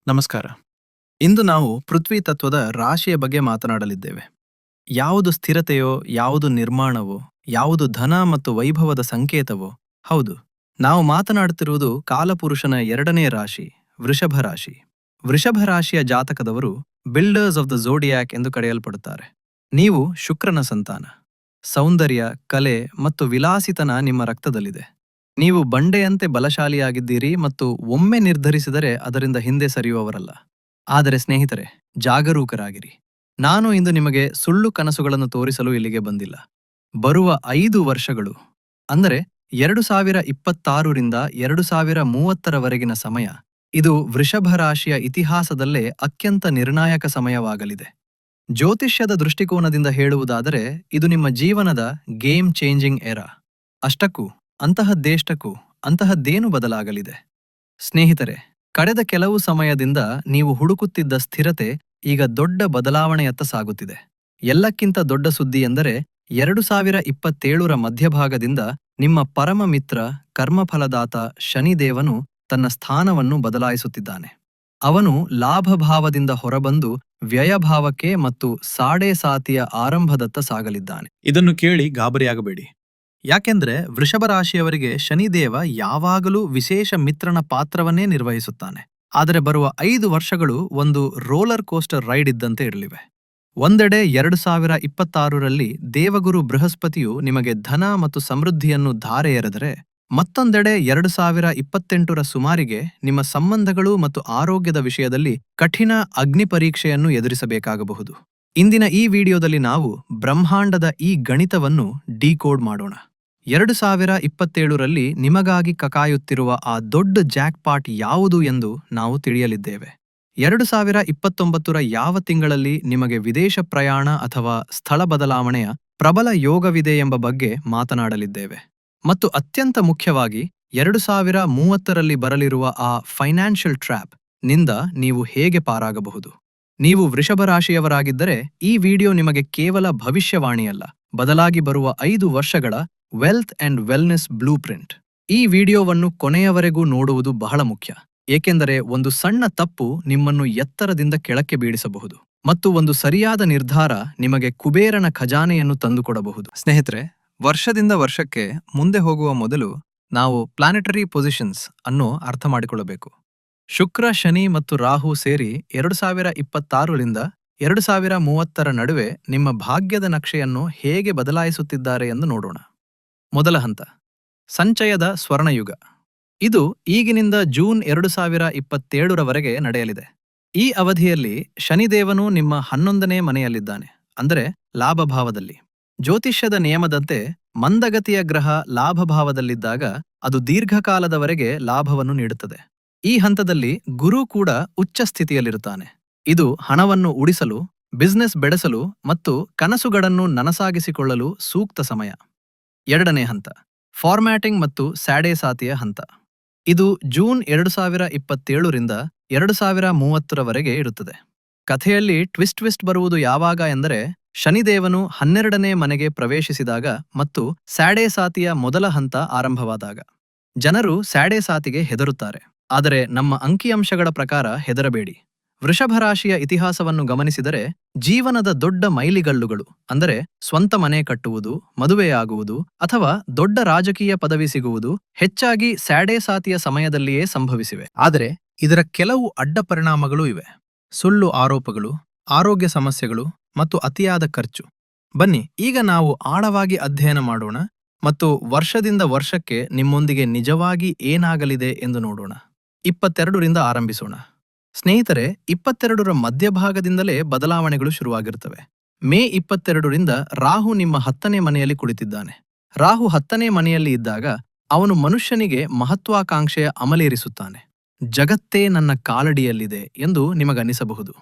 ನಮಸ್ಕಾರ. ಇಂದು ನಾವು ಪೃಥ್ವಿ ತತ್ವದ ರಾಶಿಯ ಬಗ್ಗೆ ಮಾತನಾಡಲಿದ್ದೇವೆ. ಯಾವುದು ಸ್ಥಿರತೆಯೋ, ಯಾವುದು ನಿರ್ಮಾಣವೋ, ಯಾವುದು ಧನ ಮತ್ತು ವೈಭವದ ಸಂಕೇತವೋ? ಹೌದು, ನಾವು ಮಾತನಾಡುತ್ತಿರುವುದು ಕಾಲಪುರುಷನ ಎರಡನೇ ರಾಶಿ, ವೃಷಭ ರಾಶಿ. ವೃಷಭ ರಾಶಿಯ ಜಾತಕದವರು ಬಿಲ್ಡರ್ಸ್ ಆಫ್ ದ ಝೋಡಿಯಾಕ್ ಎಂದು ಕರೆಯಲ್ಪಡುತ್ತಾರೆ. ನೀವು ಶುಕ್ರನ ಸಂತಾನ. ಸೌಂದರ್ಯ, ಕಲೆ ಮತ್ತು ವಿಲಾಸಿತನ ನಿಮ್ಮ ರಕ್ತದಲ್ಲಿದೆ. ನೀವು ಬಂಡೆಯಂತೆ ಬಲಶಾಲಿಯಾಗಿದ್ದೀರಿ ಮತ್ತು ಒಮ್ಮೆ ನಿರ್ಧರಿಸಿದರೆ ಅದರಿಂದ ಹಿಂದೆ ಸರಿಯುವವರಲ್ಲ. ಆದರೆ ಸ್ನೇಹಿತರೆ, ಜಾಗರೂಕರಾಗಿರಿ. ನಾನು ಇಂದು ನಿಮಗೆ ಸುಳ್ಳು ಕನಸುಗಳನ್ನು ತೋರಿಸಲು ಇಲ್ಲಿಗೆ ಬಂದಿಲ್ಲ. ಬರುವ 5 ವರ್ಷಗಳು, ಅಂದರೆ 2026ರಿಂದ 2030ರವರೆಗಿನ ಸಮಯ, ಇದು ವೃಷಭ ರಾಶಿಯ ಇತಿಹಾಸದಲ್ಲೇ ಅತ್ಯಂತ ನಿರ್ಣಾಯಕ ಸಮಯವಾಗಲಿದೆ. ಜ್ಯೋತಿಷ್ಯದ ದೃಷ್ಟಿಕೋನದಿಂದ ಹೇಳುವುದಾದರೆ ಇದು ನಿಮ್ಮ ಜೀವನದ ಗೇಮ್ ಚೇಂಜಿಂಗ್ ಎರಾ. ಅಷ್ಟಕ್ಕೂ ಅಂತಹದ್ದೇಷ್ಟಕ್ಕೂ ಅಂತಹದ್ದೇನು ಬದಲಾಗಲಿದೆ? ಸ್ನೇಹಿತರೆ, ಕಳೆದ ಕೆಲವು ಸಮಯದಿಂದ ನೀವು ಹುಡುಕುತ್ತಿದ್ದ ಸ್ಥಿರತೆ ಈಗ ದೊಡ್ಡ ಬದಲಾವಣೆಯತ್ತ ಸಾಗುತ್ತಿದೆ. ಎಲ್ಲಕ್ಕಿಂತ ದೊಡ್ಡ ಸುದ್ದಿ ಎಂದರೆ 2027ರ ಮಧ್ಯಭಾಗದಿಂದ ನಿಮ್ಮ ಪರಮ ಮಿತ್ರ, ಕರ್ಮಫಲದಾತ ಶನಿದೇವನು ತನ್ನ ಸ್ಥಾನವನ್ನು ಬದಲಾಯಿಸುತ್ತಿದ್ದಾನೆ. ಅವನು ಲಾಭಭಾವದಿಂದ ಹೊರಬಂದು ವ್ಯಯಭಾವಕ್ಕೆ ಮತ್ತು ಸಾಡೆ ಸಾತಿಯ ಆರಂಭದತ್ತ ಸಾಗಲಿದ್ದಾನೆ. ಇದನ್ನು ಕೇಳಿ ಗಾಬರಿಯಾಗಬೇಡಿ. ಯಾಕೆಂದ್ರೆ ವೃಷಭ ರಾಶಿಯವರಿಗೆ ಶನಿದೇವ ಯಾವಾಗಲೂ ವಿಶೇಷ ಮಿತ್ರನ ಪಾತ್ರವನ್ನೇ ನಿರ್ವಹಿಸುತ್ತಾನೆ. ಆದರೆ ಬರುವ 5 ವರ್ಷಗಳು ಒಂದು ರೋಲರ್ ಕೋಸ್ಟರ್ ರೈಡ್ ಇದ್ದಂತೆ ಇರಲಿವೆ. ಒಂದೆಡೆ 2026ರಲ್ಲಿ ದೇವಗುರು ಬೃಹಸ್ಪತಿಯು ನಿಮಗೆ ಧನ ಮತ್ತು ಸಮೃದ್ಧಿಯನ್ನು ಧಾರೆ ಎರೆದರೆ, ಮತ್ತೊಂದೆಡೆ 2028ರ ಸುಮಾರಿಗೆ ನಿಮ್ಮ ಸಂಬಂಧಗಳು ಮತ್ತು ಆರೋಗ್ಯದ ವಿಷಯದಲ್ಲಿ ಕಠಿಣ ಅಗ್ನಿ ಪರೀಕ್ಷೆಯನ್ನು ಎದುರಿಸಬೇಕಾಗಬಹುದು. ಇಂದಿನ ಈ ವಿಡಿಯೋದಲ್ಲಿ ನಾವು ಬ್ರಹ್ಮಾಂಡದ ಈ ಗಣಿತವನ್ನು ಡಿಕೋಡ್ ಮಾಡೋಣ. 2027ರಲ್ಲಿ ನಿಮಗಾಗಿ ಕಕಾಯುತ್ತಿರುವ ಆ ದೊಡ್ಡ ಜಾಕ್ಪಾಟ್ ಯಾವುದು ಎಂದು ನಾವು ತಿಳಿಯಲಿದ್ದೇವೆ. 2029ರ ಯಾವ ತಿಂಗಳಲ್ಲಿ ನಿಮಗೆ ವಿದೇಶ ಪ್ರಯಾಣ ಅಥವಾ ಸ್ಥಳ ಬದಲಾವಣೆಯ ಪ್ರಬಲ ಯೋಗವಿದೆ ಎಂಬ ಬಗ್ಗೆ ಮಾತನಾಡಲಿದ್ದೇವೆ. ಮತ್ತು ಅತ್ಯಂತ ಮುಖ್ಯವಾಗಿ 2030ರಲ್ಲಿ ಬರಲಿರುವ ಆ ಫೈನಾನ್ಷಿಯಲ್ ಟ್ರ್ಯಾಪ್ ನಿಂದ ನೀವು ಹೇಗೆ ಪಾರಾಗಬಹುದು. ನೀವು ವೃಷಭ ರಾಶಿಯವರಾಗಿದ್ದರೆ ಈ ವಿಡಿಯೋ ನಿಮಗೆ ಕೇವಲ ಭವಿಷ್ಯವಾಣಿಯಲ್ಲ, ಬದಲಾಗಿ ಬರುವ 5 ವರ್ಷಗಳ wealth and wellness blue print. ಈ ವಿಡಿಯೋವನ್ನು ಕೊನೆಯವರೆಗೂ ನೋಡುವುದು ಬಹಳ ಮುಖ್ಯ, ಏಕೆಂದರೆ ಒಂದು ಸಣ್ಣ ತಪ್ಪು ನಿಮ್ಮನ್ನು ಎತ್ತರದಿಂದ ಕೆಳಕ್ಕೆ ಬೀಳಿಸಬಹುದು ಮತ್ತು ಒಂದು ಸರಿಯಾದ ನಿರ್ಧಾರ ನಿಮಗೆ ಕುಬೇರನ ಖಜಾನೆಯನ್ನು ತಂದುಕೊಡಬಹುದು. ಸ್ನೇಹಿತರೆ, ವರ್ಷದಿಂದ ವರ್ಷಕ್ಕೆ ಮುಂದೆ ಹೋಗುವ ಮೊದಲು ನಾವು ಪ್ಲಾನೆಟರಿ ಪೊಸಿಷನ್ಸ್ ಅನ್ನು ಅರ್ಥ ಮಾಡಿಕೊಳ್ಳಬೇಕು. ಶುಕ್ರ, ಶನಿ ಮತ್ತು ರಾಹು ಸೇರಿ 2026ರಿಂದ 2030ರ ನಡುವೆ ನಿಮ್ಮ ಭಾಗ್ಯದ ನಕ್ಷೆಯನ್ನು ಹೇಗೆ ಬದಲಾಯಿಸುತ್ತಿದ್ದಾರೆ ಎಂದು ನೋಡೋಣ. ಮೊದಲ ಹಂತ, ಸಂಚಯದ ಸ್ವರ್ಣಯುಗ. ಇದು ಈಗಿನಿಂದ ಜೂನ್ 2027ರವರೆಗೆ ನಡೆಯಲಿದೆ. ಈ ಅವಧಿಯಲ್ಲಿ ಶನಿದೇವನು ನಿಮ್ಮ 11ನೇ ಮನೆಯಲ್ಲಿದ್ದಾನೆ, ಅಂದರೆ ಲಾಭಭಾವದಲ್ಲಿ. ಜ್ಯೋತಿಷ್ಯದ ನಿಯಮದಂತೆ ಮಂದಗತಿಯ ಗ್ರಹ ಲಾಭಭಾವದಲ್ಲಿದ್ದಾಗ ಅದು ದೀರ್ಘಕಾಲದವರೆಗೆ ಲಾಭವನ್ನು ನೀಡುತ್ತದೆ. ಈ ಹಂತದಲ್ಲಿ ಗುರು ಕೂಡ ಉಚ್ಚ ಸ್ಥಿತಿಯಲ್ಲಿರುತ್ತಾನೆ. ಇದು ಹಣವನ್ನು ಉಳಿಸಲು, ಬಿಸ್ನೆಸ್ ಬೆಳೆಸಲು ಮತ್ತು ಕನಸುಗಳನ್ನು ನನಸಾಗಿಸಿಕೊಳ್ಳಲು ಸೂಕ್ತ ಸಮಯ. ಎರಡನೇ ಹಂತ, ಫಾರ್ಮ್ಯಾಟಿಂಗ್ ಮತ್ತು ಸಾಡೆ ಸಾತಿಯ ಹಂತ. ಇದು ಜೂನ್ 2027ರಿಂದ 2030ರವರೆಗೆ ಇರುತ್ತದೆ. ಕಥೆಯಲ್ಲಿ ಟ್ವಿಸ್ಟ್ ಬರುವುದು ಯಾವಾಗ ಎಂದರೆ, ಶನಿದೇವನು 12ನೇ ಮನೆಗೆ ಪ್ರವೇಶಿಸಿದಾಗ ಮತ್ತು ಸಾಡೆ ಸಾತಿಯ ಮೊದಲ ಹಂತ ಆರಂಭವಾದಾಗ. ಜನರು ಸಾಡೆ ಸಾತಿಗೆ ಹೆದರುತ್ತಾರೆ, ಆದರೆ ನಮ್ಮ ಅಂಕಿಅಂಶಗಳ ಪ್ರಕಾರ ಹೆದರಬೇಡಿ. ವೃಷಭ ರಾಶಿಯ ಇತಿಹಾಸವನ್ನು ಗಮನಿಸಿದರೆ ಜೀವನದ ದೊಡ್ಡ ಮೈಲಿಗಲ್ಲುಗಳು, ಅಂದರೆ ಸ್ವಂತ ಮನೆ ಕಟ್ಟುವುದು, ಮದುವೆಯಾಗುವುದು ಅಥವಾ ದೊಡ್ಡ ರಾಜಕೀಯ ಪದವಿ ಸಿಗುವುದು, ಹೆಚ್ಚಾಗಿ ಸಾಡೆ ಸಾತಿಯ ಸಮಯದಲ್ಲಿಯೇ ಸಂಭವಿಸಿವೆ. ಆದರೆ ಇದರ ಕೆಲವು ಅಡ್ಡ ಪರಿಣಾಮಗಳೂ ಇವೆ. ಸುಳ್ಳು ಆರೋಪಗಳು, ಆರೋಗ್ಯ ಸಮಸ್ಯೆಗಳು ಮತ್ತು ಅತಿಯಾದ ಖರ್ಚು. ಬನ್ನಿ ಈಗ ನಾವು ಆಳವಾಗಿ ಅಧ್ಯಯನ ಮಾಡೋಣ ಮತ್ತು ವರ್ಷದಿಂದ ವರ್ಷಕ್ಕೆ ನಿಮ್ಮೊಂದಿಗೆ ನಿಜವಾಗಿ ಏನಾಗಲಿದೆ ಎಂದು ನೋಡೋಣ. 22ರಿಂದ ಆರಂಭಿಸೋಣ. ಸ್ನೇಹಿತರೆ, 22ರ ಮಧ್ಯಭಾಗದಿಂದಲೇ ಬದಲಾವಣೆಗಳು ಶುರುವಾಗಿರುತ್ತವೆ. ಮೇ 22ರಿಂದ ರಾಹು ನಿಮ್ಮ 10ನೇ ಮನೆಯಲ್ಲಿ ಕುಳಿತಿದ್ದಾನೆ. ರಾಹು 10ನೇ ಮನೆಯಲ್ಲಿ ಇದ್ದಾಗ ಅವನು ಮನುಷ್ಯನಿಗೆ ಮಹತ್ವಾಕಾಂಕ್ಷೆಯ ಅಮಲೇರಿಸುತ್ತಾನೆ. ಜಗತ್ತೇ ನನ್ನ ಕಾಲಡಿಯಲ್ಲಿದೆ ಎಂದು ನಿಮಗನಿಸಬಹುದು.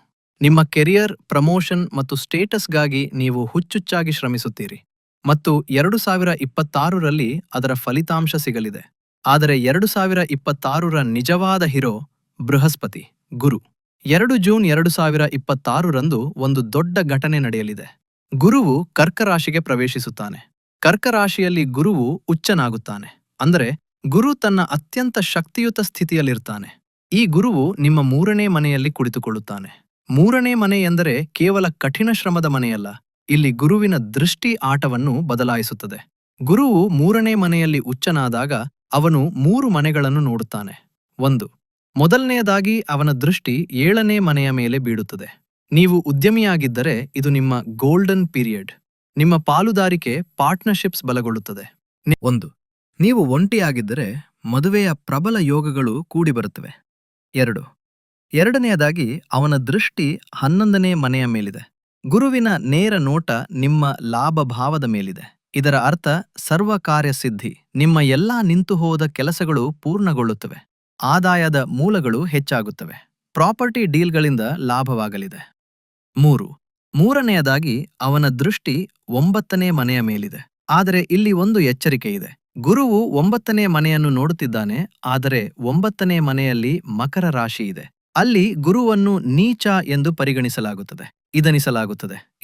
ನಿಮ್ಮ ಕೆರಿಯರ್, ಪ್ರಮೋಷನ್ ಮತ್ತು ಸ್ಟೇಟಸ್ಗಾಗಿ ನೀವು ಹುಚ್ಚುಚ್ಚಾಗಿ ಶ್ರಮಿಸುತ್ತೀರಿ ಮತ್ತು 2026ರಲ್ಲಿ ಅದರ ಫಲಿತಾಂಶ ಸಿಗಲಿದೆ. ಆದರೆ 2026ರ ನಿಜವಾದ ಹೀರೋ ಬೃಹಸ್ಪತಿ, ಗುರು. 2 ಜೂನ್ 2026ರಂದು ಒಂದು ದೊಡ್ಡ ಘಟನೆ ನಡೆಯಲಿದೆ. ಗುರುವು ಕರ್ಕ ರಾಶಿಗೆ ಪ್ರವೇಶಿಸುತ್ತಾನೆ. ಕರ್ಕ ರಾಶಿಯಲ್ಲಿ ಗುರುವು ಉಚ್ಚನಾಗುತ್ತಾನೆ, ಅಂದರೆ ಗುರು ತನ್ನ ಅತ್ಯಂತ ಶಕ್ತಿಯುತ ಸ್ಥಿತಿಯಲ್ಲಿರ್ತಾನೆ. ಈ ಗುರುವು ನಿಮ್ಮ ಮೂರನೇ ಮನೆಯಲ್ಲಿ ಕುಳಿತುಕೊಳ್ಳುತ್ತಾನೆ. ಮೂರನೇ ಮನೆ ಎಂದರೆ ಕೇವಲ ಕಠಿಣ ಶ್ರಮದ ಮನೆಯಲ್ಲ. ಇಲ್ಲಿ ಗುರುವಿನ ದೃಷ್ಟಿ ಆಟವನ್ನು ಬದಲಾಯಿಸುತ್ತದೆ. ಗುರುವು ಮೂರನೇ ಮನೆಯಲ್ಲಿ ಉಚ್ಚನಾದಾಗ ಅವನು 3 ಮನೆಗಳನ್ನು ನೋಡುತ್ತಾನೆ. 1. ಮೊದಲನೆಯದಾಗಿ ಅವನ ದೃಷ್ಟಿ 7ನೇ ಮನೆಯ ಮೇಲೆ ಬೀಳುತ್ತದೆ. ನೀವು ಉದ್ಯಮಿಯಾಗಿದ್ದರೆ ಇದು ನಿಮ್ಮ ಗೋಲ್ಡನ್ ಪೀರಿಯಡ್. ನಿಮ್ಮ ಪಾಲುದಾರಿಕೆ ಪಾರ್ಟ್ನರ್ಶಿಪ್ಸ್ ಬಲಗೊಳ್ಳುತ್ತದೆ. 1. ನೀವು ಒಂಟಿಯಾಗಿದ್ದರೆ ಮದುವೆಯ ಪ್ರಬಲ ಯೋಗಗಳು ಕೂಡಿಬರುತ್ತವೆ. 2. ಎರಡನೆಯದಾಗಿ ಅವನ ದೃಷ್ಟಿ 11ನೇ ಮನೆಯ ಮೇಲಿದೆ. ಗುರುವಿನ ನೇರ ನೋಟ ನಿಮ್ಮ ಲಾಭ ಭಾವದ ಮೇಲಿದೆ. ಇದರ ಅರ್ಥ ಸರ್ವ ಕಾರ್ಯಸಿದ್ಧಿ. ನಿಮ್ಮ ಎಲ್ಲಾ ನಿಂತುಹೋದ ಕೆಲಸಗಳು ಪೂರ್ಣಗೊಳ್ಳುತ್ತವೆ. ಆದಾಯದ ಮೂಲಗಳು ಹೆಚ್ಚಾಗುತ್ತವೆ. ಪ್ರಾಪರ್ಟಿ ಡೀಲ್ಗಳಿಂದ ಲಾಭವಾಗಲಿದೆ. 3. ಮೂರನೆಯದಾಗಿ ಅವನ ದೃಷ್ಟಿ 9ನೇ ಮನೆಯ ಮೇಲಿದೆ. ಆದರೆ ಇಲ್ಲಿ ಒಂದು ಎಚ್ಚರಿಕೆ ಇದೆ. ಗುರುವು 9ನೇ ಮನೆಯನ್ನು ನೋಡುತ್ತಿದ್ದಾನೆ, ಆದರೆ 9ನೇ ಮನೆಯಲ್ಲಿ ಮಕರ ರಾಶಿ ಇದೆ. ಅಲ್ಲಿ ಗುರುವನ್ನು ನೀಚ ಎಂದು ಪರಿಗಣಿಸಲಾಗುತ್ತದೆ.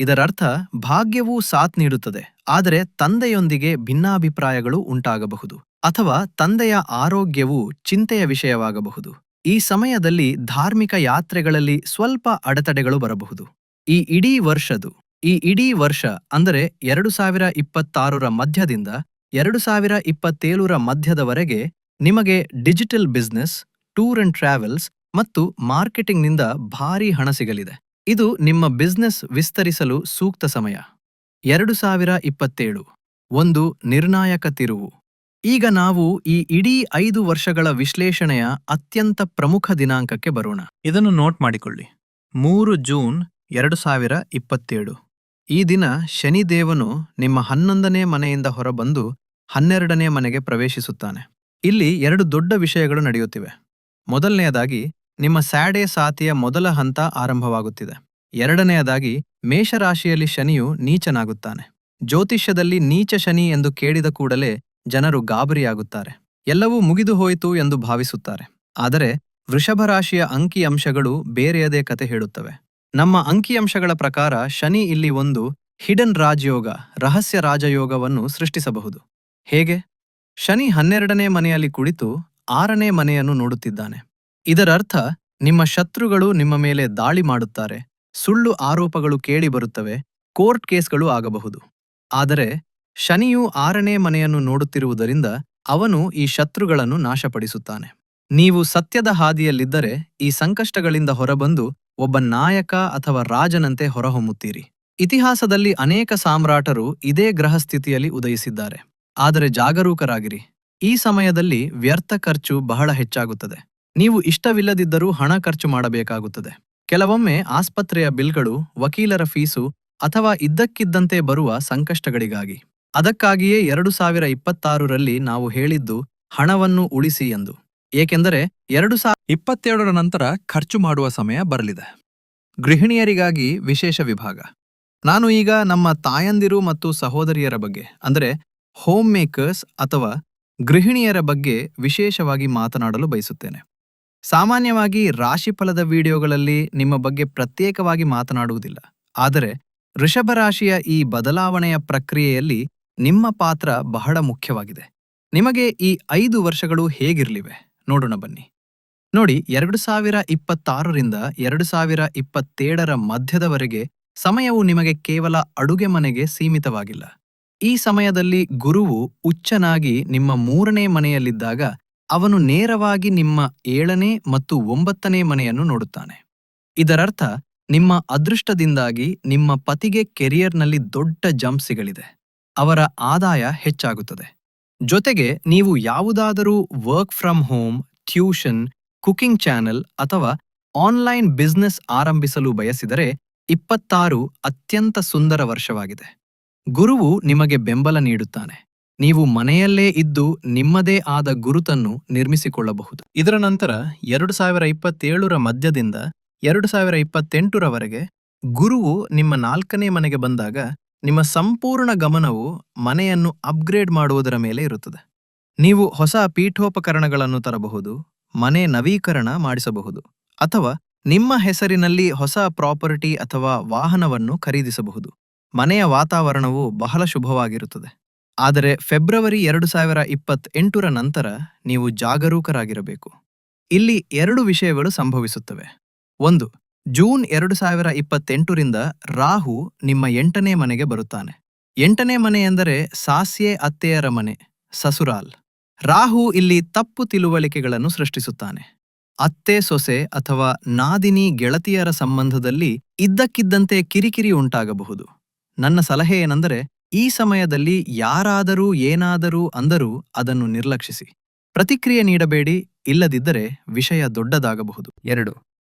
ಇದರರ್ಥ ಭಾಗ್ಯವೂ ಸಾಥ್ ನೀಡುತ್ತದೆ, ಆದರೆ ತಂದೆಯೊಂದಿಗೆ ಭಿನ್ನಾಭಿಪ್ರಾಯಗಳು ಉಂಟಾಗಬಹುದು ಅಥವಾ ತಂದೆಯ ಆರೋಗ್ಯವು ಚಿಂತೆಯ ವಿಷಯವಾಗಬಹುದು. ಈ ಸಮಯದಲ್ಲಿ ಧಾರ್ಮಿಕ ಯಾತ್ರೆಗಳಲ್ಲಿ ಸ್ವಲ್ಪ ಅಡೆತಡೆಗಳು ಬರಬಹುದು. ಈ ಇಡೀ ವರ್ಷ ಅಂದರೆ 2026ರ ಮಧ್ಯದಿಂದ 2027ರ ಮಧ್ಯದವರೆಗೆ ನಿಮಗೆ digital business, tour and travels ಮತ್ತು ಮಾರ್ಕೆಟಿಂಗ್ನಿಂದ ಭಾರೀ ಹಣ ಸಿಗಲಿದೆ. ಇದು ನಿಮ್ಮ ಬಿಸ್ನೆಸ್ ವಿಸ್ತರಿಸಲು ಸೂಕ್ತ ಸಮಯ. 2027 ಒಂದು ನಿರ್ಣಾಯಕ ತಿರುವು. ಈಗ ನಾವು ಈ ಇಡೀ 5 ವರ್ಷಗಳ ವಿಶ್ಲೇಷಣೆಯ ಅತ್ಯಂತ ಪ್ರಮುಖ ದಿನಾಂಕಕ್ಕೆ ಬರೋಣ. ಇದನ್ನು ನೋಟ್ ಮಾಡಿಕೊಳ್ಳಿ. 3 ಜೂನ್ 2027. ಈ ದಿನ ಶನಿದೇವನು ನಿಮ್ಮ 11ನೇ ಮನೆಯಿಂದ ಹೊರಬಂದು 12ನೇ ಮನೆಗೆ ಪ್ರವೇಶಿಸುತ್ತಾನೆ. ಇಲ್ಲಿ 2 ದೊಡ್ಡ ವಿಷಯಗಳು ನಡೆಯುತ್ತಿವೆ. ಮೊದಲನೆಯದಾಗಿ ನಿಮ್ಮ ಸ್ಯಾಡೆ ಸಾತಿಯ ಮೊದಲ ಹಂತ ಆರಂಭವಾಗುತ್ತಿದೆ. ಎರಡನೆಯದಾಗಿ ಮೇಷರಾಶಿಯಲ್ಲಿ ಶನಿಯು ನೀಚನಾಗುತ್ತಾನೆ. ಜ್ಯೋತಿಷ್ಯದಲ್ಲಿ ನೀಚ ಶನಿ ಎಂದು ಕೇಳಿದ ಕೂಡಲೇ ಜನರು ಗಾಬರಿಯಾಗುತ್ತಾರೆ. ಎಲ್ಲವೂ ಮುಗಿದು ಹೋಯಿತು ಎಂದು ಭಾವಿಸುತ್ತಾರೆ. ಆದರೆ ವೃಷಭ ರಾಶಿಯ ಅಂಕಿಅಂಶಗಳು ಬೇರೆಯದೇ ಕತೆ ಹೇಳುತ್ತವೆ. ನಮ್ಮ ಅಂಕಿಅಂಶಗಳ ಪ್ರಕಾರ ಶನಿ ಇಲ್ಲಿ ಒಂದು ಹಿಡನ್ ರಾಜಯೋಗ, ರಹಸ್ಯ ರಾಜಯೋಗವನ್ನು ಸೃಷ್ಟಿಸಬಹುದು. ಹೇಗೆ? ಶನಿ 12ನೇ ಮನೆಯಲ್ಲಿ ಕುಳಿತು 6ನೇ ಮನೆಯನ್ನು ನೋಡುತ್ತಿದ್ದಾನೆ. ಇದರರ್ಥ ನಿಮ್ಮ ಶತ್ರುಗಳು ನಿಮ್ಮ ಮೇಲೆ ದಾಳಿ ಮಾಡುತ್ತಾರೆ, ಸುಳ್ಳು ಆರೋಪಗಳು ಕೇಳಿಬರುತ್ತವೆ, ಕೋರ್ಟ್ ಕೇಸ್ಗಳು ಆಗಬಹುದು. ಆದರೆ ಶನಿಯು 6ನೇ ಮನೆಯನ್ನು ನೋಡುತ್ತಿರುವುದರಿಂದ ಅವನು ಈ ಶತ್ರುಗಳನ್ನು ನಾಶಪಡಿಸುತ್ತಾನೆ. ನೀವು ಸತ್ಯದ ಹಾದಿಯಲ್ಲಿದ್ದರೆ ಈ ಸಂಕಷ್ಟಗಳಿಂದ ಹೊರಬಂದು ಒಬ್ಬ ನಾಯಕ ಅಥವಾ ರಾಜನಂತೆ ಹೊರಹೊಮ್ಮುತ್ತೀರಿ. ಇತಿಹಾಸದಲ್ಲಿ ಅನೇಕ ಸಾಮ್ರಾಟರು ಇದೇ ಗ್ರಹ ಸ್ಥಿತಿಯಲ್ಲಿ ಉದಯಿಸಿದ್ದಾರೆ. ಆದರೆ ಜಾಗರೂಕರಾಗಿರಿ. ಈ ಸಮಯದಲ್ಲಿ ವ್ಯರ್ಥ ಖರ್ಚು ಬಹಳ ಹೆಚ್ಚಾಗುತ್ತದೆ. ನೀವು ಇಷ್ಟವಿಲ್ಲದಿದ್ದರೂ ಹಣ ಖರ್ಚು ಮಾಡಬೇಕಾಗುತ್ತದೆ. ಕೆಲವೊಮ್ಮೆ ಆಸ್ಪತ್ರೆಯ ಬಿಲ್ಗಳು, ವಕೀಲರ ಫೀಸು ಅಥವಾ ಇದ್ದಕ್ಕಿದ್ದಂತೆ ಬರುವ ಸಂಕಷ್ಟಗಳಿಗಾಗಿ. ಅದಕ್ಕಾಗಿಯೇ 2026ರಲ್ಲಿ ನಾವು ಹೇಳಿದ್ದು ಹಣವನ್ನು ಉಳಿಸಿ ಎಂದು. ಏಕೆಂದರೆ 2027ರ ನಂತರ ಖರ್ಚು ಮಾಡುವ ಸಮಯ ಬರಲಿದೆ. ಗೃಹಿಣಿಯರಿಗಾಗಿ ವಿಶೇಷ ವಿಭಾಗ. ನಾನು ಈಗ ನಮ್ಮ ತಾಯಂದಿರು ಮತ್ತು ಸಹೋದರಿಯರ ಬಗ್ಗೆ, ಅಂದರೆ ಹೋಮ್ ಮೇಕರ್ಸ್ ಅಥವಾ ಗೃಹಿಣಿಯರ ಬಗ್ಗೆ ವಿಶೇಷವಾಗಿ ಮಾತನಾಡಲು ಬಯಸುತ್ತೇನೆ. ಸಾಮಾನ್ಯವಾಗಿ ರಾಶಿಫಲದ ವಿಡಿಯೋಗಳಲ್ಲಿ ನಿಮ್ಮ ಬಗ್ಗೆ ಪ್ರತ್ಯೇಕವಾಗಿ ಮಾತನಾಡುವುದಿಲ್ಲ. ಆದರೆ ವೃಷಭ ರಾಶಿಯ ಈ ಬದಲಾವಣೆಯ ಪ್ರಕ್ರಿಯೆಯಲ್ಲಿ ನಿಮ್ಮ ಪಾತ್ರ ಬಹಳ ಮುಖ್ಯವಾಗಿದೆ. ನಿಮಗೆ ಈ 5 ವರ್ಷಗಳು ಹೇಗಿರಲಿವೆ ನೋಡೋಣ ಬನ್ನಿ. ನೋಡಿ, 2026ರಿಂದ 2027ರ ಮಧ್ಯದವರೆಗೆ ಸಮಯವು ನಿಮಗೆ ಕೇವಲ ಅಡುಗೆ ಮನೆಗೆ ಸೀಮಿತವಾಗಿಲ್ಲ. ಈ ಸಮಯದಲ್ಲಿ ಗುರುವು ಉಚ್ಚನಾಗಿ ನಿಮ್ಮ 3ನೇ ಮನೆಯಲ್ಲಿದ್ದಾಗ ಅವನು ನೇರವಾಗಿ ನಿಮ್ಮ 7ನೇ ಮತ್ತು 9ನೇ ಮನೆಯನ್ನು ನೋಡುತ್ತಾನೆ. ಇದರರ್ಥ ನಿಮ್ಮ ಅದೃಷ್ಟದಿಂದಾಗಿ ನಿಮ್ಮ ಪತಿಗೆ ಕೆರಿಯರ್ನಲ್ಲಿ ದೊಡ್ಡ ಜಂಪ್ ಸಿಗಲಿದೆ. ಅವರ ಆದಾಯ ಹೆಚ್ಚಾಗುತ್ತದೆ. ಜೊತೆಗೆ ನೀವು ಯಾವುದಾದರೂ work from home, tuition, cooking channel ಅಥವಾ ಆನ್ಲೈನ್ ಬಿಸ್ನೆಸ್ ಆರಂಭಿಸಲು ಬಯಸಿದರೆ 26 ಅತ್ಯಂತ ಸುಂದರ ವರ್ಷವಾಗಿದೆ. ಗುರುವು ನಿಮಗೆ ಬೆಂಬಲ ನೀಡುತ್ತಾನೆ. ನೀವು ಮನೆಯಲ್ಲೇ ಇದ್ದು ನಿಮ್ಮದೇ ಆದ ಗುರುತನ್ನು ನಿರ್ಮಿಸಿಕೊಳ್ಳಬಹುದು. ಇದರ ನಂತರ 2027ರ ಮಧ್ಯದಿಂದ 2028ರವರೆಗೆ ಗುರುವು ನಿಮ್ಮ 4ನೇ ಮನೆಗೆ ಬಂದಾಗ ನಿಮ್ಮ ಸಂಪೂರ್ಣ ಗಮನವು ಮನೆಯನ್ನು ಅಪ್ಗ್ರೇಡ್ ಮಾಡುವುದರ ಮೇಲೆ ಇರುತ್ತದೆ. ನೀವು ಹೊಸ ಪೀಠೋಪಕರಣಗಳನ್ನು ತರಬಹುದು, ಮನೆ ನವೀಕರಣ ಮಾಡಿಸಬಹುದು, ಅಥವಾ ನಿಮ್ಮ ಹೆಸರಿನಲ್ಲಿ ಹೊಸ ಪ್ರಾಪರ್ಟಿ ಅಥವಾ ವಾಹನವನ್ನು ಖರೀದಿಸಬಹುದು. ಮನೆಯ ವಾತಾವರಣವು ಬಹಳ ಶುಭವಾಗಿರುತ್ತದೆ. ಆದರೆ ಫೆಬ್ರವರಿ 2028ರ ನಂತರ ನೀವು ಜಾಗರೂಕರಾಗಿರಬೇಕು. ಇಲ್ಲಿ ಎರಡು ವಿಷಯಗಳು ಸಂಭವಿಸುತ್ತವೆ. ಒಂದು, ಜೂನ್ 2028ರಿಂದ ರಾಹು ನಿಮ್ಮ 8ನೇ ಮನೆಗೆ ಬರುತ್ತಾನೆ. 8ನೇ ಮನೆ ಎಂದರೆ ಸಾಸ್ಯೆ ಅತ್ತೆಯರ ಮನೆ, ಸಸುರಾಲ್. ರಾಹು ಇಲ್ಲಿ ತಪ್ಪು ತಿಳುವಳಿಕೆಗಳನ್ನು ಸೃಷ್ಟಿಸುತ್ತಾನೆ. ಅತ್ತೆ ಸೊಸೆ ಅಥವಾ ನಾದಿನಿ ಗೆಳತಿಯರ ಸಂಬಂಧದಲ್ಲಿ ಇದ್ದಕ್ಕಿದ್ದಂತೆ ಕಿರಿಕಿರಿ ಉಂಟಾಗಬಹುದು. ನನ್ನ ಸಲಹೆ ಏನೆಂದರೆ, ಈ ಸಮಯದಲ್ಲಿ ಯಾರಾದರೂ ಏನಾದರೂ ಅಂದರೂ ಅದನ್ನು ನಿರ್ಲಕ್ಷಿಸಿ. ಪ್ರತಿಕ್ರಿಯೆ ನೀಡಬೇಡಿ, ಇಲ್ಲದಿದ್ದರೆ ವಿಷಯ ದೊಡ್ಡದಾಗಬಹುದು. 2.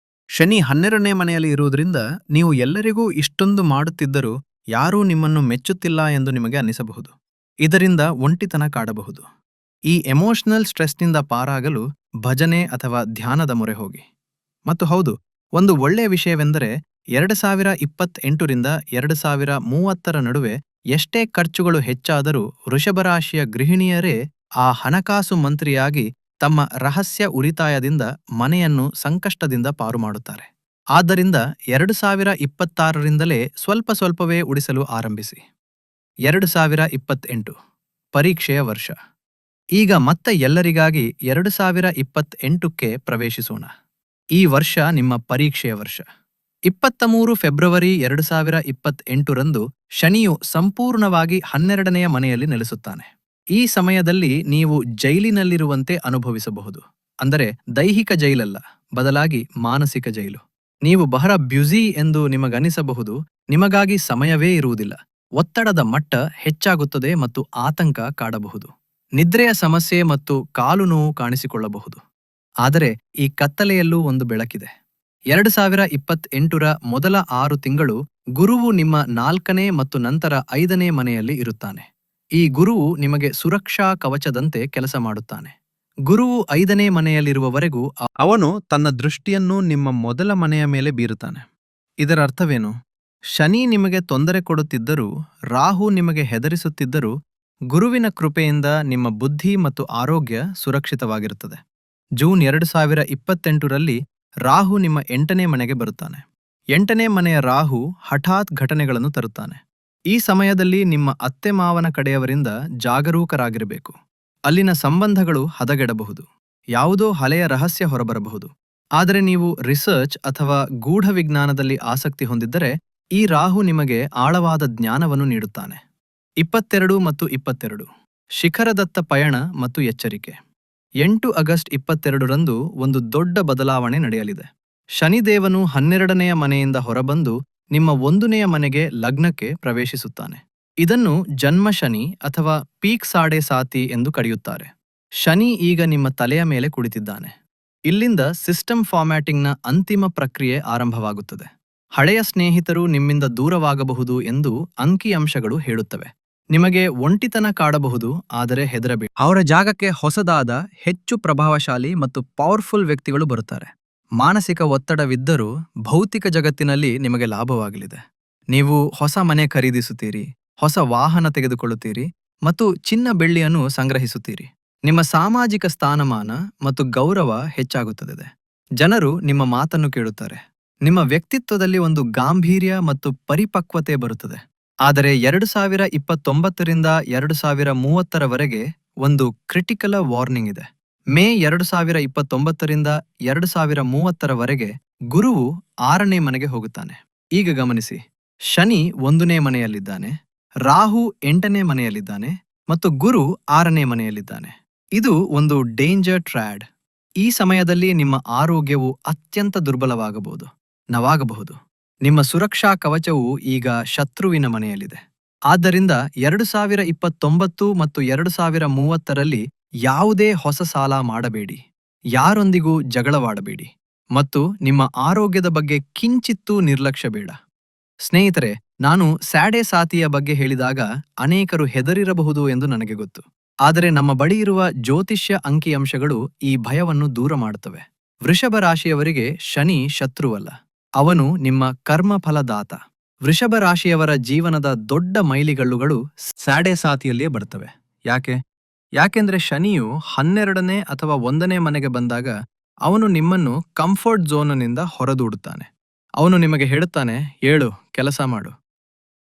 ಶನಿ 12ನೇ ಮನೆಯಲ್ಲಿ ಇರುವುದರಿಂದ ನೀವು ಎಲ್ಲರಿಗೂ ಇಷ್ಟೊಂದು ಮಾಡುತ್ತಿದ್ದರೂ ಯಾರೂ ನಿಮ್ಮನ್ನು ಮೆಚ್ಚುತ್ತಿಲ್ಲ ಎಂದು ನಿಮಗೆ ಅನಿಸಬಹುದು. ಇದರಿಂದ ಒಂಟಿತನ ಕಾಡಬಹುದು. ಈ ಎಮೋಷನಲ್ ಸ್ಟ್ರೆಸ್ನಿಂದ ಪಾರಾಗಲು ಭಜನೆ ಅಥವಾ ಧ್ಯಾನದ ಮೊರೆ ಹೋಗಿ. ಮತ್ತು ಹೌದು, ಒಂದು ಒಳ್ಳೆಯ ವಿಷಯವೆಂದರೆ 2028ರಿಂದ 2030ರ ನಡುವೆ ಎಷ್ಟೇ ಖರ್ಚುಗಳು ಹೆಚ್ಚಾದರೂ ವೃಷಭರಾಶಿಯ ಗೃಹಿಣಿಯರೇ ಆ ಹಣಕಾಸು ಮಂತ್ರಿಯಾಗಿ ತಮ್ಮ ರಹಸ್ಯ ಉಳಿತಾಯದಿಂದ ಮನೆಯನ್ನು ಸಂಕಷ್ಟದಿಂದ ಪಾರು ಮಾಡುತ್ತಾರೆ. ಆದ್ದರಿಂದ 2026ರಿಂದಲೇ ಸ್ವಲ್ಪ ಸ್ವಲ್ಪವೇ ಉಳಿಸಲು ಆರಂಭಿಸಿ. 2028 ಪರೀಕ್ಷೆಯ ವರ್ಷ. ಈಗ ಮತ್ತೆ ಎಲ್ಲರಿಗಾಗಿ 2028ಕ್ಕೆ ಪ್ರವೇಶಿಸೋಣ. ಈ ವರ್ಷ ನಿಮ್ಮ ಪರೀಕ್ಷೆಯ ವರ್ಷ. 23 ಫೆಬ್ರವರಿ 2028ರಂದು ಶನಿಯು ಸಂಪೂರ್ಣವಾಗಿ 12ನೆಯ ಮನೆಯಲ್ಲಿ ನೆಲೆಸುತ್ತಾನೆ. ಈ ಸಮಯದಲ್ಲಿ ನೀವು ಜೈಲಿನಲ್ಲಿರುವಂತೆ ಅನುಭವಿಸಬಹುದು. ಅಂದರೆ ದೈಹಿಕ ಜೈಲಲ್ಲ, ಬದಲಾಗಿ ಮಾನಸಿಕ ಜೈಲು. ನೀವು ಬಹಳ ಬ್ಯುಸಿ ಎಂದು ನಿಮಗನಿಸಬಹುದು, ನಿಮಗಾಗಿ ಸಮಯವೇ ಇರುವುದಿಲ್ಲ. ಒತ್ತಡದ ಮಟ್ಟ ಹೆಚ್ಚಾಗುತ್ತದೆ ಮತ್ತು ಆತಂಕ ಕಾಡಬಹುದು. ನಿದ್ರೆಯ ಸಮಸ್ಯೆ ಮತ್ತು ಕಾಲು ನೋವು ಕಾಣಿಸಿಕೊಳ್ಳಬಹುದು. ಆದರೆ ಈ ಕತ್ತಲೆಯಲ್ಲೂ ಒಂದು ಬೆಳಕಿದೆ. 2028ರ ಮೊದಲ 6 ತಿಂಗಳು ಗುರುವು ನಿಮ್ಮ 4ನೇ ಮತ್ತು ನಂತರ 5ನೇ ಮನೆಯಲ್ಲಿ ಇರುತ್ತಾನೆ. ಈ ಗುರುವು ನಿಮಗೆ ಸುರಕ್ಷಾ ಕವಚದಂತೆ ಕೆಲಸ ಮಾಡುತ್ತಾನೆ. ಗುರುವು 5ನೇ ಮನೆಯಲ್ಲಿರುವವರೆಗೂ ಅವನು ತನ್ನ ದೃಷ್ಟಿಯನ್ನು ನಿಮ್ಮ ಮೊದಲ ಮನೆಯ ಮೇಲೆ ಬೀರುತ್ತಾನೆ. ಇದರ ಅರ್ಥವೇನು? ಶನಿ ನಿಮಗೆ ತೊಂದರೆ ಕೊಡುತ್ತಿದ್ದರೂ, ರಾಹು ನಿಮಗೆ ಹೆದರಿಸುತ್ತಿದ್ದರೂ, ಗುರುವಿನ ಕೃಪೆಯಿಂದ ನಿಮ್ಮ ಬುದ್ಧಿ ಮತ್ತು ಆರೋಗ್ಯ ಸುರಕ್ಷಿತವಾಗಿರುತ್ತದೆ. ಜೂನ್ 2028ರಲ್ಲಿ ರಾಹು ನಿಮ್ಮ 8ನೇ ಮನೆಗೆ ಬರುತ್ತಾನೆ. 8ನೇ ಮನೆಯ ರಾಹು ಹಠಾತ್ ಘಟನೆಗಳನ್ನು ತರುತ್ತಾನೆ. ಈ ಸಮಯದಲ್ಲಿ ನಿಮ್ಮ ಅತ್ತೆ ಮಾವನ ಕಡೆಯವರಿಂದ ಜಾಗರೂಕರಾಗಿರಬೇಕು. ಅಲ್ಲಿನ ಸಂಬಂಧಗಳು ಹದಗೆಡಬಹುದು. ಯಾವುದೋ ಹಳೆಯ ರಹಸ್ಯ ಹೊರಬರಬಹುದು. ಆದರೆ ನೀವು ರಿಸರ್ಚ್ ಅಥವಾ ಗೂಢ ವಿಜ್ಞಾನದಲ್ಲಿ ಆಸಕ್ತಿ ಹೊಂದಿದ್ದರೆ ಈ ರಾಹು ನಿಮಗೆ ಆಳವಾದ ಜ್ಞಾನವನ್ನು ನೀಡುತ್ತಾನೆ. 22 ಮತ್ತು 22 ಶಿಖರದತ್ತ ಪಯಣ ಮತ್ತು ಎಚ್ಚರಿಕೆ. 8 ಆಗಸ್ಟ್ 22ರಂದು ಒಂದು ದೊಡ್ಡ ಬದಲಾವಣೆ ನಡೆಯಲಿದೆ. ಶನಿದೇವನು 12ನೆಯ ಮನೆಯಿಂದ ಹೊರಬಂದು ನಿಮ್ಮ 1ನೇಯ ಮನೆಗೆ ಲಗ್ನಕ್ಕೆ ಪ್ರವೇಶಿಸುತ್ತಾನೆ. ಇದನ್ನು ಜನ್ಮ ಶನಿ ಅಥವಾ ಪೀಕ್ ಸಾಡೆ ಸಾತಿ ಎಂದು ಕರೆಯುತ್ತಾರೆ. ಶನಿ ಈಗ ನಿಮ್ಮ ತಲೆಯ ಮೇಲೆ ಕುಳಿತಿದ್ದಾನೆ. ಇಲ್ಲಿಂದ ಸಿಸ್ಟಮ್ ಫಾರ್ಮ್ಯಾಟಿಂಗ್ನ ಅಂತಿಮ ಪ್ರಕ್ರಿಯೆ ಆರಂಭವಾಗುತ್ತದೆ. ಹಳೆಯ ಸ್ನೇಹಿತರು ನಿಮ್ಮಿಂದ ದೂರವಾಗಬಹುದು ಎಂದು ಅಂಕಿಅಂಶಗಳು ಹೇಳುತ್ತವೆ. ನಿಮಗೆ ಒಂಟಿತನ ಕಾಡಬಹುದು, ಆದರೆ ಹೆದರಬೇಡಿ. ಅವರ ಜಾಗಕ್ಕೆ ಹೊಸದಾದ, ಹೆಚ್ಚು ಪ್ರಭಾವಶಾಲಿ ಮತ್ತು ಪವರ್ಫುಲ್ ವ್ಯಕ್ತಿಗಳು ಬರುತ್ತಾರೆ. ಮಾನಸಿಕ ಒತ್ತಡವಿದ್ದರೂ ಭೌತಿಕ ಜಗತ್ತಿನಲ್ಲಿ ನಿಮಗೆ ಲಾಭವಾಗಲಿದೆ. ನೀವು ಹೊಸ ಮನೆ ಖರೀದಿಸುತ್ತೀರಿ, ಹೊಸ ವಾಹನ ತೆಗೆದುಕೊಳ್ಳುತ್ತೀರಿ ಮತ್ತು ಚಿನ್ನ ಬೆಳ್ಳಿಯನ್ನು ಸಂಗ್ರಹಿಸುತ್ತೀರಿ. ನಿಮ್ಮ ಸಾಮಾಜಿಕ ಸ್ಥಾನಮಾನ ಮತ್ತು ಗೌರವ ಹೆಚ್ಚಾಗುತ್ತದೆ. ಜನರು ನಿಮ್ಮ ಮಾತನ್ನು ಕೇಳುತ್ತಾರೆ. ನಿಮ್ಮ ವ್ಯಕ್ತಿತ್ವದಲ್ಲಿ ಒಂದು ಗಾಂಭೀರ್ಯ ಮತ್ತು ಪರಿಪಕ್ವತೆ ಬರುತ್ತದೆ. ಆದರೆ 2029ರಿಂದ 2030ರವರೆಗೆ ಒಂದು ಕ್ರಿಟಿಕಲ್ ವಾರ್ನಿಂಗ್ ಇದೆ. ಮೇ 2029ರಿಂದ 2030ರವರೆಗೆ ಗುರುವು 6ನೇ ಮನೆಗೆ ಹೋಗುತ್ತಾನೆ. ಈಗ ಗಮನಿಸಿ, ಶನಿ 1ನೇ ಮನೆಯಲ್ಲಿದ್ದಾನೆ, ರಾಹು 8ನೇ ಮನೆಯಲ್ಲಿದ್ದಾನೆ ಮತ್ತು ಗುರು 6ನೇ ಮನೆಯಲ್ಲಿದ್ದಾನೆ. ಇದು ಒಂದು ಡೇಂಜರ್ ಟ್ರ್ಯಾಡ್. ಈ ಸಮಯದಲ್ಲಿ ನಿಮ್ಮ ಆರೋಗ್ಯವು ಅತ್ಯಂತ ದುರ್ಬಲವಾಗಬಹುದು. ನಿಮ್ಮ ಸುರಕ್ಷಾ ಕವಚವು ಈಗ ಶತ್ರುವಿನ ಮನೆಯಲ್ಲಿದೆ. ಆದ್ದರಿಂದ 2029 ಮತ್ತು 2030ರಲ್ಲಿ ಯಾವುದೇ ಹೊಸ ಸಾಲ ಮಾಡಬೇಡಿ, ಯಾರೊಂದಿಗೂ ಜಗಳವಾಡಬೇಡಿ ಮತ್ತು ನಿಮ್ಮ ಆರೋಗ್ಯದ ಬಗ್ಗೆ ಕಿಂಚಿತ್ತೂ ನಿರ್ಲಕ್ಷ್ಯ ಬೇಡ. ಸ್ನೇಹಿತರೆ, ನಾನು ಸ್ಯಾಡೆ ಸಾತಿಯ ಬಗ್ಗೆ ಹೇಳಿದಾಗ ಅನೇಕರು ಹೆದರಿರಬಹುದು ಎಂದು ನನಗೆ ಗೊತ್ತು. ಆದರೆ ನಮ್ಮ ಬಳಿ ಇರುವ ಜ್ಯೋತಿಷ್ಯ ಅಂಕಿಅಂಶಗಳು ಈ ಭಯವನ್ನು ದೂರ ಮಾಡುತ್ತವೆ. ವೃಷಭ ರಾಶಿಯವರಿಗೆ ಶನಿ ಶತ್ರುವಲ್ಲ, ಅವನು ನಿಮ್ಮ ಕರ್ಮಫಲದಾತ. ವೃಷಭ ರಾಶಿಯವರ ಜೀವನದ ದೊಡ್ಡ ಮೈಲಿಗಲ್ಲುಗಳು ಸ್ಯಾಡೆ ಸಾತಿಯಲ್ಲಿಯೇ ಬರ್ತವೆ. ಯಾಕೆಂದ್ರೆ ಶನಿಯು 12ನೇ ಅಥವಾ 1ನೇ ಮನೆಗೆ ಬಂದಾಗ ಅವನು ನಿಮ್ಮನ್ನು ಕಂಫರ್ಟ್ ಝೋನ್ನಿಂದ ಹೊರದೂಡುತ್ತಾನೆ. ಅವನು ನಿಮಗೆ ಹೇಳುತ್ತಾನೆ, ಏಳು, ಕೆಲಸ ಮಾಡು.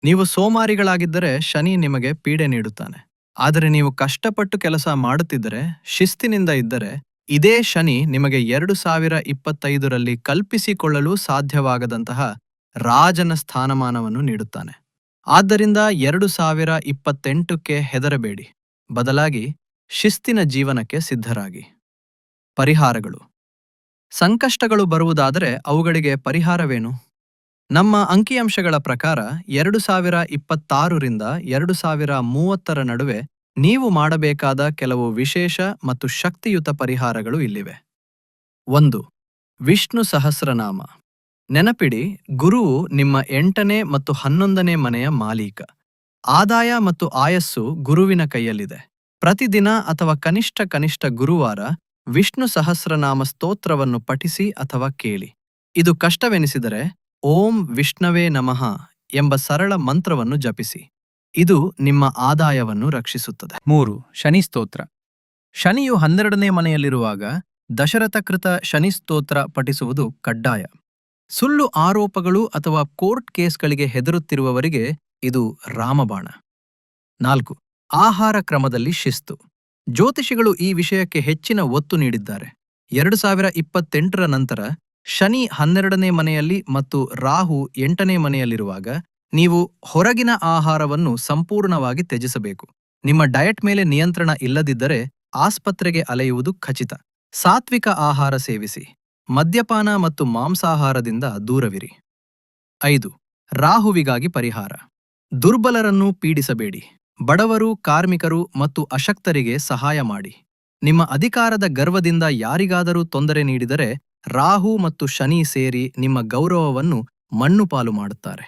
ನೀವು ಸೋಮಾರಿಗಳಾಗಿದ್ದರೆ ಶನಿ ನಿಮಗೆ ಪೀಡೆ ನೀಡುತ್ತಾನೆ. ಆದರೆ ನೀವು ಕಷ್ಟಪಟ್ಟು ಕೆಲಸ ಮಾಡುತ್ತಿದ್ದರೆ, ಶಿಸ್ತಿನಿಂದ ಇದ್ದರೆ, ಇದೇ ಶನಿ ನಿಮಗೆ 2025ರಲ್ಲಿ ಕಲ್ಪಿಸಿಕೊಳ್ಳಲು ಸಾಧ್ಯವಾಗದಂತಹ ರಾಜನ ಸ್ಥಾನಮಾನವನ್ನು ನೀಡುತ್ತಾನೆ. ಆದ್ದರಿಂದ 2028ಕ್ಕೆ ಹೆದರಬೇಡಿ, ಬದಲಾಗಿ ಶಿಸ್ತಿನ ಜೀವನಕ್ಕೆ ಸಿದ್ಧರಾಗಿ. ಪರಿಹಾರಗಳು. ಸಂಕಷ್ಟಗಳು ಬರುವುದಾದರೆ ಅವುಗಳಿಗೆ ಪರಿಹಾರವೇನು? ನಮ್ಮ ಅಂಕಿಅಂಶಗಳ ಪ್ರಕಾರ 2026ರಿಂದ 2030ರ ನಡುವೆ ನೀವು ಮಾಡಬೇಕಾದ ಕೆಲವು ವಿಶೇಷ ಮತ್ತು ಶಕ್ತಿಯುತ ಪರಿಹಾರಗಳು ಇಲ್ಲಿವೆ. 1. ವಿಷ್ಣು ಸಹಸ್ರನಾಮ. ನೆನಪಿಡಿ, ಗುರುವು ನಿಮ್ಮ 8ನೇ ಮತ್ತು 11ನೇ ಮನೆಯ ಮಾಲೀಕ. ಆದಾಯ ಮತ್ತು ಆಯಸ್ಸು ಗುರುವಿನ ಕೈಯಲ್ಲಿದೆ. ಪ್ರತಿದಿನ ಅಥವಾ ಕನಿಷ್ಠ ಗುರುವಾರ ವಿಷ್ಣು ಸಹಸ್ರನಾಮ ಸ್ತೋತ್ರವನ್ನು ಪಠಿಸಿ ಅಥವಾ ಕೇಳಿ. ಇದು ಕಷ್ಟವೆನಿಸಿದರೆ ಓಂ ವಿಷ್ಣವೇ ನಮಃ ಎಂಬ ಸರಳ ಮಂತ್ರವನ್ನು ಜಪಿಸಿ. ಇದು ನಿಮ್ಮ ಆದಾಯವನ್ನು ರಕ್ಷಿಸುತ್ತದೆ. 3. ಶನಿ ಸ್ತೋತ್ರ. ಶನಿಯು 12ನೇ ಮನೆಯಲ್ಲಿರುವಾಗ ದಶರಥಕೃತ ಶನಿ ಸ್ತೋತ್ರ ಪಠಿಸುವುದು ಕಡ್ಡಾಯ. ಸುಳ್ಳು ಆರೋಪಗಳು ಅಥವಾ ಕೋರ್ಟ್ ಕೇಸ್ಗಳಿಗೆ ಹೆದರುತ್ತಿರುವವರಿಗೆ ಇದು ರಾಮಬಾಣ. 4. ಆಹಾರ ಕ್ರಮದಲ್ಲಿ ಶಿಸ್ತು. ಜ್ಯೋತಿಷಿಗಳು ಈ ವಿಷಯಕ್ಕೆ ಹೆಚ್ಚಿನ ಒತ್ತು ನೀಡಿದ್ದಾರೆ. 2028ರ ನಂತರ ಶನಿ 12ನೇ ಮನೆಯಲ್ಲಿ ಮತ್ತು ರಾಹು 8ನೇ ಮನೆಯಲ್ಲಿರುವಾಗ ನೀವು ಹೊರಗಿನ ಆಹಾರವನ್ನು ಸಂಪೂರ್ಣವಾಗಿ ತ್ಯಜಿಸಬೇಕು. ನಿಮ್ಮ ಡಯಟ್ ಮೇಲೆ ನಿಯಂತ್ರಣ ಇಲ್ಲದಿದ್ದರೆ ಆಸ್ಪತ್ರೆಗೆ ಅಲೆಯುವುದು ಖಚಿತ. ಸಾತ್ವಿಕ ಆಹಾರ ಸೇವಿಸಿ. ಮದ್ಯಪಾನ ಮತ್ತು ಮಾಂಸಾಹಾರದಿಂದ ದೂರವಿರಿ. 5. ರಾಹುವಿಗಾಗಿ ಪರಿಹಾರ. ದುರ್ಬಲರನ್ನು ಪೀಡಿಸಬೇಡಿ. ಬಡವರು, ಕಾರ್ಮಿಕರು ಮತ್ತು ಅಶಕ್ತರಿಗೆ ಸಹಾಯ ಮಾಡಿ. ನಿಮ್ಮ ಅಧಿಕಾರದ ಗರ್ವದಿಂದ ಯಾರಿಗಾದರೂ ತೊಂದರೆ ನೀಡಿದರೆ ರಾಹು ಮತ್ತು ಶನಿ ಸೇರಿ ನಿಮ್ಮ ಗೌರವವನ್ನು ಮಣ್ಣುಪಾಲು ಮಾಡುತ್ತಾರೆ.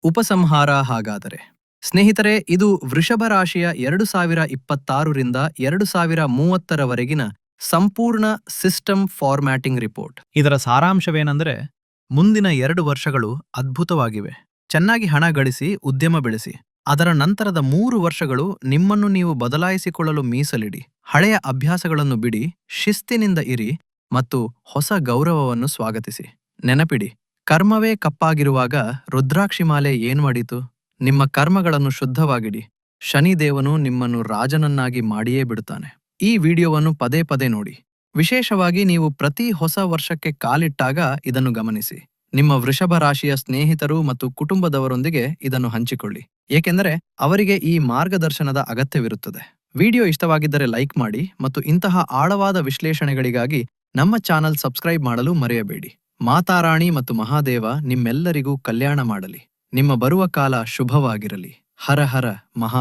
ಉಪಸಂಹಾರ. ಹಾಗಾದರೆ ಸ್ನೇಹಿತರೆ, ಇದು ವೃಷಭ ರಾಶಿಯ 2026ರಿಂದ 2030ರವರೆಗಿನ ಸಂಪೂರ್ಣ ಸಿಸ್ಟಮ್ ಫಾರ್ಮ್ಯಾಟಿಂಗ್ ರಿಪೋರ್ಟ್. ಇದರ ಸಾರಾಂಶವೇನೆಂದರೆ, ಮುಂದಿನ 2 ವರ್ಷಗಳು ಅದ್ಭುತವಾಗಿವೆ. ಚೆನ್ನಾಗಿ ಹಣ ಗಳಿಸಿ, ಉದ್ಯಮ ಬೆಳೆಸಿ. ಅದರ ನಂತರದ 3 ವರ್ಷಗಳು ನಿಮ್ಮನ್ನು ನೀವು ಬದಲಾಯಿಸಿಕೊಳ್ಳಲು ಮೀಸಲಿಡಿ. ಹಳೆಯ ಅಭ್ಯಾಸಗಳನ್ನು ಬಿಡಿ, ಶಿಸ್ತಿನಿಂದ ಇರಿ ಮತ್ತು ಹೊಸ ಗೌರವವನ್ನು ಸ್ವಾಗತಿಸಿ. ನೆನಪಿಡಿ, ಕರ್ಮವೇ ಕಪ್ಪಾಗಿರುವಾಗ ರುದ್ರಾಕ್ಷಿಮಾಲೆ ಏನು ಮಾಡಿತು? ನಿಮ್ಮ ಕರ್ಮಗಳನ್ನು ಶುದ್ಧವಾಗಿಡಿ. ಶನಿದೇವನು ನಿಮ್ಮನ್ನು ರಾಜನನ್ನಾಗಿ ಮಾಡಿಯೇ ಬಿಡುತ್ತಾನೆ. ಈ ವಿಡಿಯೋವನ್ನು ಪದೇ ಪದೇ ನೋಡಿ. ವಿಶೇಷವಾಗಿ ನೀವು ಪ್ರತಿ ಹೊಸ ವರ್ಷಕ್ಕೆ ಕಾಲಿಟ್ಟಾಗ ಇದನ್ನು ಗಮನಿಸಿ. ನಿಮ್ಮ ವೃಷಭ ರಾಶಿಯ ಸ್ನೇಹಿತರು ಮತ್ತು ಕುಟುಂಬದವರೊಂದಿಗೆ ಇದನ್ನು ಹಂಚಿಕೊಳ್ಳಿ, ಏಕೆಂದರೆ ಅವರಿಗೆ ಈ ಮಾರ್ಗದರ್ಶನದ ಅಗತ್ಯವಿರುತ್ತದೆ. ವಿಡಿಯೋ ಇಷ್ಟವಾಗಿದ್ದರೆ ಲೈಕ್ ಮಾಡಿ ಮತ್ತು ಇಂತಹ ಆಳವಾದ ವಿಶ್ಲೇಷಣೆಗಳಿಗಾಗಿ ನಮ್ಮ ಚಾನಲ್ ಸಬ್ಸ್ಕ್ರೈಬ್ ಮಾಡಲು ಮರೆಯಬೇಡಿ. ಮಾತಾರಾಣಿ ಮತ್ತು ಮಹಾದೇವ ನಿಮ್ಮೆಲ್ಲರಿಗೂ ಕಲ್ಯಾಣ ಮಾಡಲಿ. ನಿಮ್ಮ ಬರುವ ಕಾಲ ಶುಭವಾಗಿರಲಿ. ಹರ ಹರ ಮಹಾದೇವ.